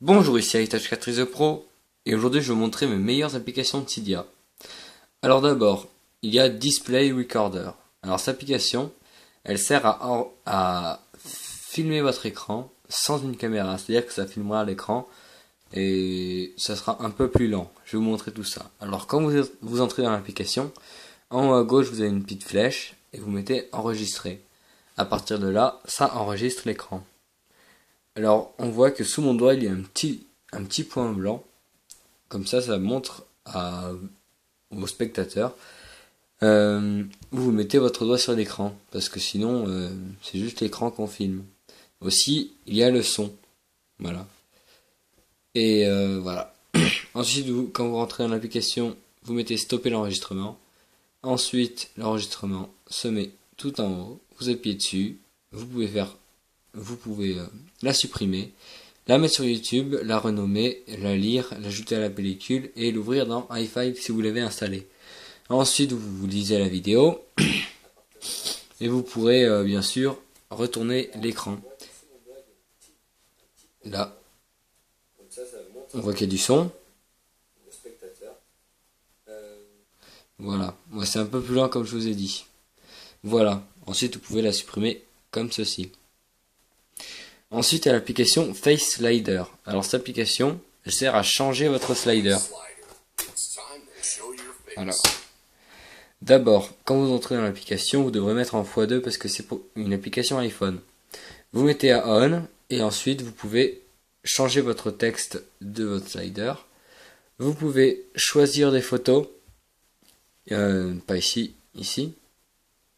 Bonjour, ici Heritage 4 The Pro, et aujourd'hui je vais vous montrer mes meilleures applications de Cydia. Alors d'abord, il y a Display Recorder. Alors cette application, elle sert à filmer votre écran sans une caméra, c'est-à-dire que ça filmera l'écran et ça sera un peu plus lent. Je vais vous montrer tout ça. Alors quand vous entrez dans l'application, en haut à gauche vous avez une petite flèche et vous mettez enregistrer. À partir de là, ça enregistre l'écran. Alors, on voit que sous mon doigt, il y a un petit point blanc. Comme ça montre aux spectateurs. Vous mettez votre doigt sur l'écran, parce que sinon, c'est juste l'écran qu'on filme. Aussi, il y a le son. Voilà. Et voilà. Ensuite, quand vous rentrez dans l'application, vous mettez stopper l'enregistrement. Ensuite, l'enregistrement se met tout en haut. Vous appuyez dessus. Vous pouvez la supprimer, la mettre sur YouTube, la renommer, la lire, l'ajouter à la pellicule et l'ouvrir dans i5 si vous l'avez installé. Ensuite, vous lisez la vidéo et vous pourrez bien sûr retourner l'écran. Là, on voit qu'il y a du son. Voilà, moi c'est un peu plus lent comme je vous ai dit. Voilà, ensuite vous pouvez la supprimer comme ceci. Ensuite, il y a l'application Face Slider. Alors, cette application, elle sert à changer votre slider. Alors, d'abord, quand vous entrez dans l'application, vous devrez mettre en x2 parce que c'est pour une application iPhone. Vous mettez à On et ensuite vous pouvez changer votre texte de votre slider. Vous pouvez choisir des photos, pas ici,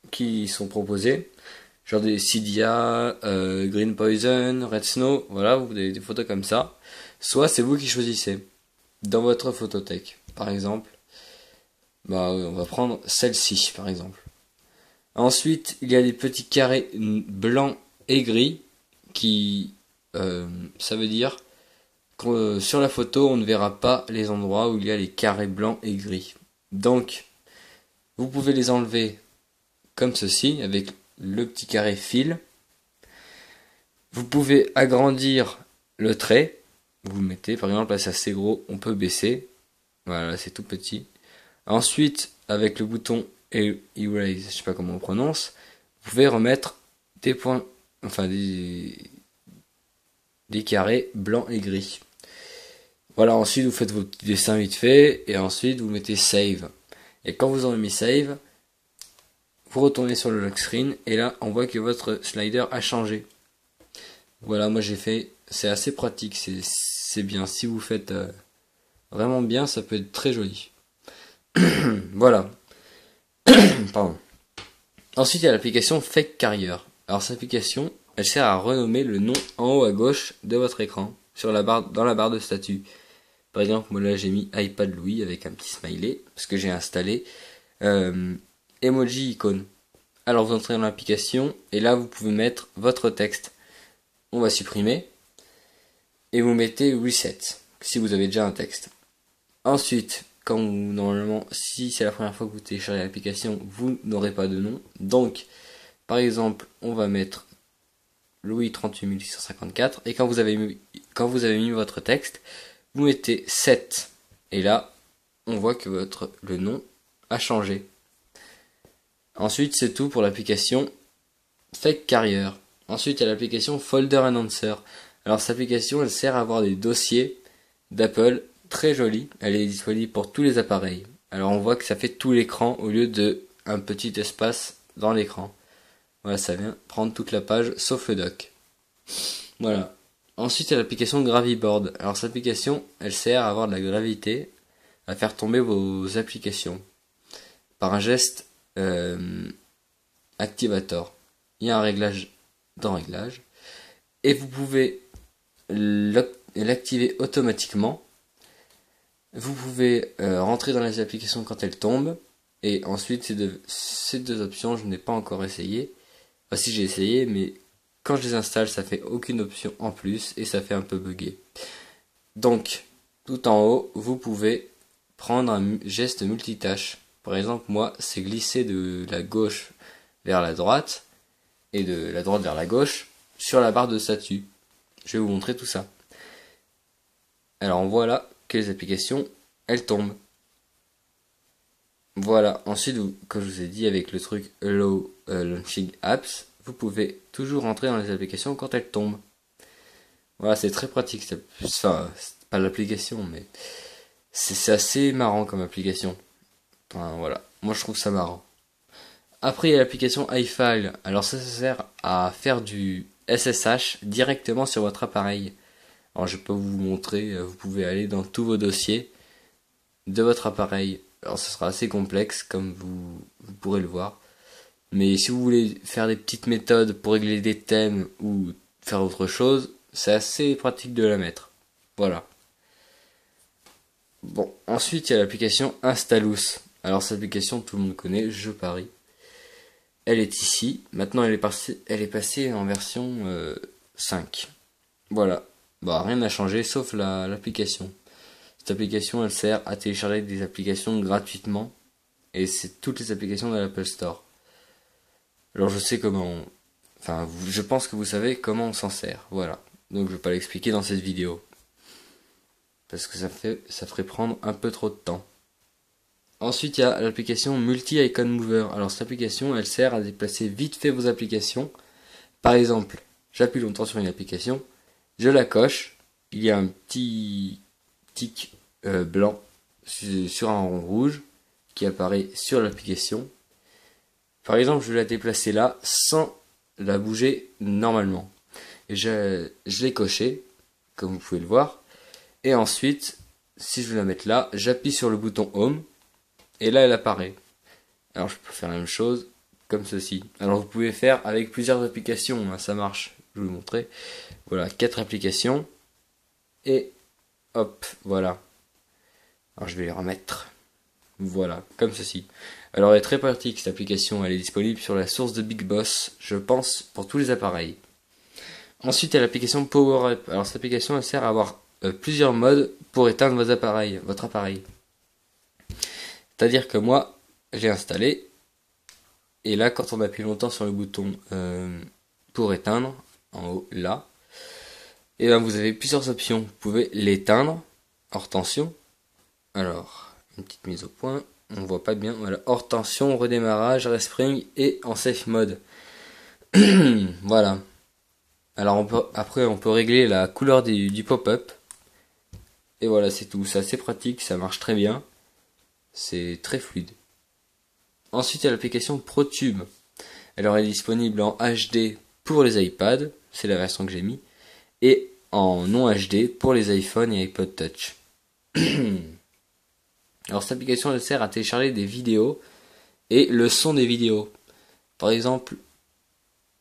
qui sont proposées. Genre des Cydia, Green Poison, Red Snow, voilà, vous avez des photos comme ça. Soit c'est vous qui choisissez dans votre photothèque. Par exemple, on va prendre celle-ci, par exemple. Ensuite, il y a des petits carrés blancs et gris qui, ça veut dire que sur la photo, on ne verra pas les endroits où il y a les carrés blancs et gris. Donc, vous pouvez les enlever comme ceci, avec le petit carré fil. Vous pouvez agrandir le trait. Vous mettez, par exemple, là c'est assez gros, on peut baisser. Voilà, c'est tout petit. Ensuite, avec le bouton Erase, je sais pas comment on prononce, vous pouvez remettre des points, enfin des carrés blancs et gris. Voilà, ensuite vous faites vos petits dessins vite fait, et ensuite vous mettez Save. Et quand vous aurez mis Save, vous retournez sur le lock screen et là on voit que votre slider a changé. Voilà, moi j'ai fait, c'est assez pratique, c'est bien. Si vous faites vraiment bien, ça peut être très joli. Voilà. Pardon. Ensuite il y a l'application Fake Carrier. Alors cette application, elle sert à renommer le nom en haut à gauche de votre écran, dans la barre de statut. Par exemple, moi là j'ai mis iPad Louis avec un petit smiley, parce que j'ai installé emoji icône. Alors vous entrez dans l'application et là vous pouvez mettre votre texte. On va supprimer et vous mettez reset si vous avez déjà un texte. Ensuite, normalement, si c'est la première fois que vous téléchargez l'application, vous n'aurez pas de nom. Donc, par exemple, on va mettre Louis 38854 et quand vous avez mis votre texte, vous mettez 7 et là, on voit que le nom a changé. Ensuite, c'est tout pour l'application Fake Carrier. Ensuite, il y a l'application Folder Enhancer. Alors, cette application, elle sert à avoir des dossiers d'Apple très jolis. Elle est disponible pour tous les appareils. Alors, on voit que ça fait tout l'écran au lieu de un petit espace dans l'écran. Voilà, ça vient prendre toute la page sauf le dock. Voilà. Ensuite, il y a l'application Graviboard. Alors, cette application, elle sert à avoir de la gravité, à faire tomber vos applications par un geste activator. Il y a un réglage dans réglage et vous pouvez l'activer automatiquement. Vous pouvez rentrer dans les applications quand elles tombent et ensuite ces deux options je n'ai pas encore essayé. Enfin, si j'ai essayé, mais quand je les installe ça fait aucune option en plus et ça fait un peu bugger. Donc tout en haut vous pouvez prendre un geste multitâche. Par exemple, moi c'est glisser de la gauche vers la droite et de la droite vers la gauche sur la barre de statut. Je vais vous montrer tout ça. Alors on voit là que les applications, elles tombent. Voilà, ensuite, comme je vous ai dit, avec le truc Allow Launching Apps, vous pouvez toujours entrer dans les applications quand elles tombent. Voilà, c'est très pratique. Enfin, c'est pas l'application, mais c'est assez marrant comme application. Enfin, voilà, moi je trouve ça marrant. Après, il y a l'application iFile. Alors ça sert à faire du SSH directement sur votre appareil. Alors je peux vous montrer, vous pouvez aller dans tous vos dossiers de votre appareil. Alors ça sera assez complexe comme vous pourrez le voir. Mais si vous voulez faire des petites méthodes pour régler des thèmes ou faire autre chose, c'est assez pratique de la mettre. Voilà. Bon, ensuite il y a l'application Installous. Alors cette application tout le monde connaît, je parie. Elle est ici. Maintenant elle est passée en version 5. Voilà. Bah rien n'a changé sauf l'application. Cette application elle sert à télécharger des applications gratuitement. Et c'est toutes les applications de l'Apple Store. Alors je sais comment... Enfin, je pense que vous savez comment on s'en sert. Voilà. Donc je vais pas l'expliquer dans cette vidéo. Parce que ça ferait prendre un peu trop de temps. Ensuite, il y a l'application Multi-Icon Mover. Alors cette application, elle sert à déplacer vite fait vos applications. Par exemple, j'appuie longtemps sur une application, je la coche, il y a un petit tic blanc sur un rond rouge qui apparaît sur l'application. Par exemple, je vais la déplacer là sans la bouger normalement. Et je l'ai coché, comme vous pouvez le voir. Et ensuite, si je veux la mettre là, j'appuie sur le bouton Home. Et là, elle apparaît. Alors, je peux faire la même chose, comme ceci. Alors, vous pouvez faire avec plusieurs applications, hein, ça marche. Je vais vous montrer. Voilà, 4 applications. Et hop, voilà. Alors, je vais les remettre. Voilà, comme ceci. Alors, elle est très pratique, cette application. Elle est disponible sur la source de Big Boss, je pense, pour tous les appareils. Ensuite, il y a l'application Power Up. Alors, cette application, elle sert à avoir plusieurs modes pour éteindre votre appareil. C'est-à-dire que moi, j'ai installé, et là, quand on appuie longtemps sur le bouton pour éteindre, en haut, là, et ben vous avez plusieurs options. Vous pouvez l'éteindre, hors tension. Alors, une petite mise au point, on voit pas bien. Voilà, hors tension, redémarrage, respring et en safe mode. Voilà. Alors après, on peut régler la couleur du pop-up. Et voilà, c'est tout. C'est assez pratique, ça marche très bien. C'est très fluide. Ensuite, il y a l'application ProTube. Alors, elle est disponible en HD pour les iPads, c'est la version que j'ai mis, et en non HD pour les iPhones et iPod Touch. Alors, cette application, elle sert à télécharger des vidéos et le son des vidéos. Par exemple,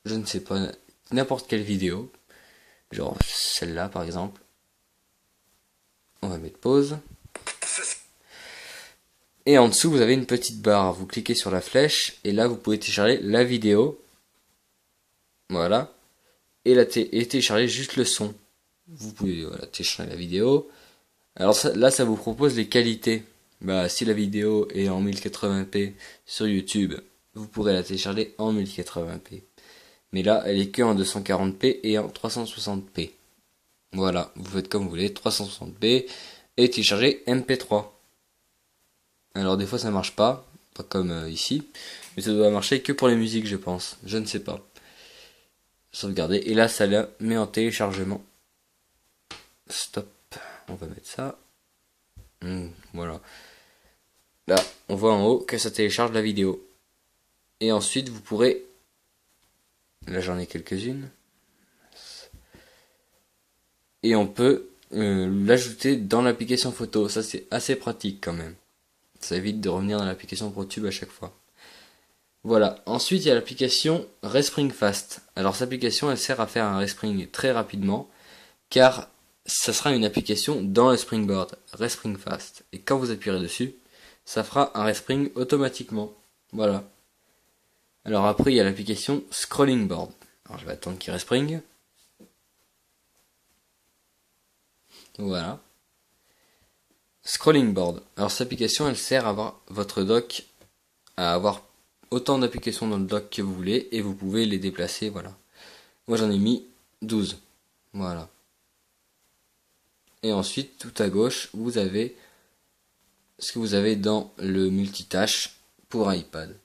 je ne sais pas, n'importe quelle vidéo, genre celle-là par exemple. On va mettre pause. Et en dessous, vous avez une petite barre. Vous cliquez sur la flèche et là, vous pouvez télécharger la vidéo. Voilà. Et télécharger juste le son. Vous pouvez télécharger la vidéo. Alors là, ça vous propose les qualités. Bah, si la vidéo est en 1080p sur YouTube, vous pourrez la télécharger en 1080p. Mais là, elle est que en 240p et en 360p. Voilà, vous faites comme vous voulez, 360p et télécharger MP3. Alors des fois ça marche pas comme ici, mais ça doit marcher que pour les musiques je pense, je ne sais pas. Sauvegarder, et là ça la met en téléchargement. Stop, on va mettre ça. Voilà. Là, on voit en haut que ça télécharge la vidéo. Et ensuite vous pourrez... Là j'en ai quelques-unes. Et on peut l'ajouter dans l'application photo, ça c'est assez pratique quand même. Ça évite de revenir dans l'application ProTube à chaque fois. Voilà. Ensuite, il y a l'application Respring Fast. Alors, cette application, elle sert à faire un respring très rapidement, car ça sera une application dans le Springboard, Respring Fast. Et quand vous appuierez dessus, ça fera un respring automatiquement. Voilà. Alors après, il y a l'application Scrolling Board. Alors, je vais attendre qu'il respring. Voilà. Scrolling Board. Alors cette application, elle sert à avoir votre dock, à avoir autant d'applications dans le dock que vous voulez, et vous pouvez les déplacer, voilà. Moi j'en ai mis 12. Voilà. Et ensuite, tout à gauche, vous avez ce que vous avez dans le multitâche pour iPad.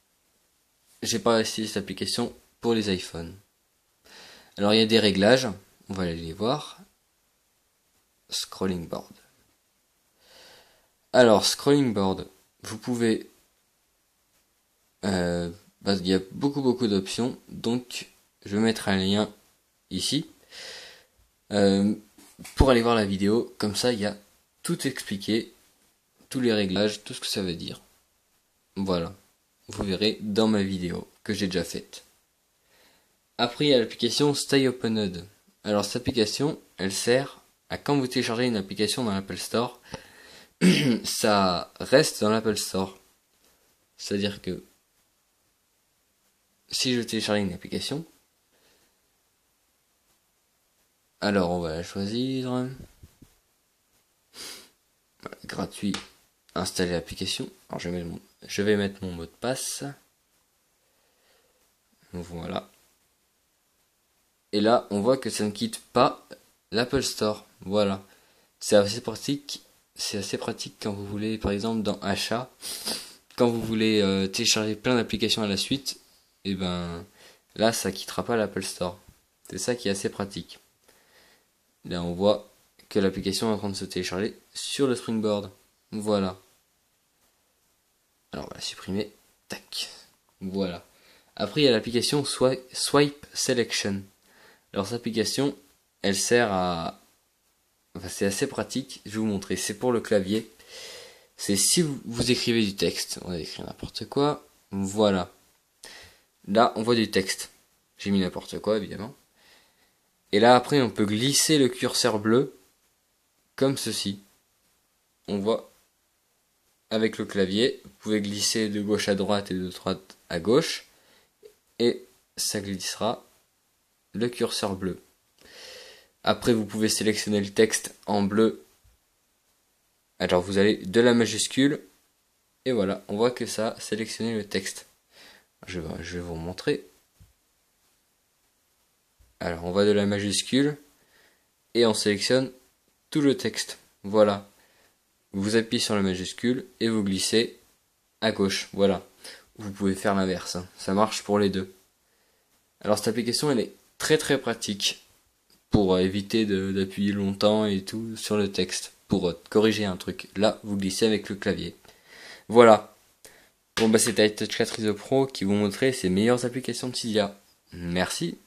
J'ai pas essayé cette application pour les iPhones. Alors il y a des réglages, on va aller les voir. Scrolling board. Alors scrolling board, vous pouvez, il y a beaucoup d'options, donc je vais mettre un lien ici pour aller voir la vidéo. Comme ça, il y a tout expliqué, tous les réglages, tout ce que ça veut dire. Voilà, vous verrez dans ma vidéo que j'ai déjà faite. Après, il y a l'application Stay Opened. Alors cette application, elle sert à quand vous téléchargez une application dans l'Apple Store, ça reste dans l'Apple Store. C'est-à-dire que si je télécharge une application, alors on va la choisir. Voilà, gratuit, installer l'application. Alors je vais mettre mon mot de passe. Voilà. Et là, on voit que ça ne quitte pas l'Apple Store. Voilà. C'est assez pratique. C'est assez pratique quand vous voulez, par exemple, dans Achat, quand vous voulez télécharger plein d'applications à la suite, et ben là, ça quittera pas l'Apple Store. C'est ça qui est assez pratique. Là, on voit que l'application est en train de se télécharger sur le Springboard. Voilà. Alors, on va la supprimer. Tac. Voilà. Après, il y a l'application Swipe Selection. Alors, cette application, elle sert à... Enfin, c'est assez pratique. Je vais vous montrer. C'est pour le clavier. C'est si vous écrivez du texte. On va écrire n'importe quoi. Voilà. Là, on voit du texte. J'ai mis n'importe quoi, évidemment. Et là, après, on peut glisser le curseur bleu. Comme ceci. On voit avec le clavier. Vous pouvez glisser de gauche à droite et de droite à gauche. Et ça glissera le curseur bleu. Après, vous pouvez sélectionner le texte en bleu. Alors, vous allez de la majuscule. Et voilà, on voit que ça a sélectionné le texte. Je vais vous montrer. Alors, on va de la majuscule. Et on sélectionne tout le texte. Voilà. Vous appuyez sur la majuscule et vous glissez à gauche. Voilà. Vous pouvez faire l'inverse. Ça marche pour les deux. Alors, cette application, elle est très pratique pour éviter d'appuyer longtemps et tout sur le texte, pour corriger un truc. Là, vous glissez avec le clavier. Voilà. Bon, c'était iTouch 4 ISO Pro qui vous montrait ses meilleures applications de Cydia. Merci.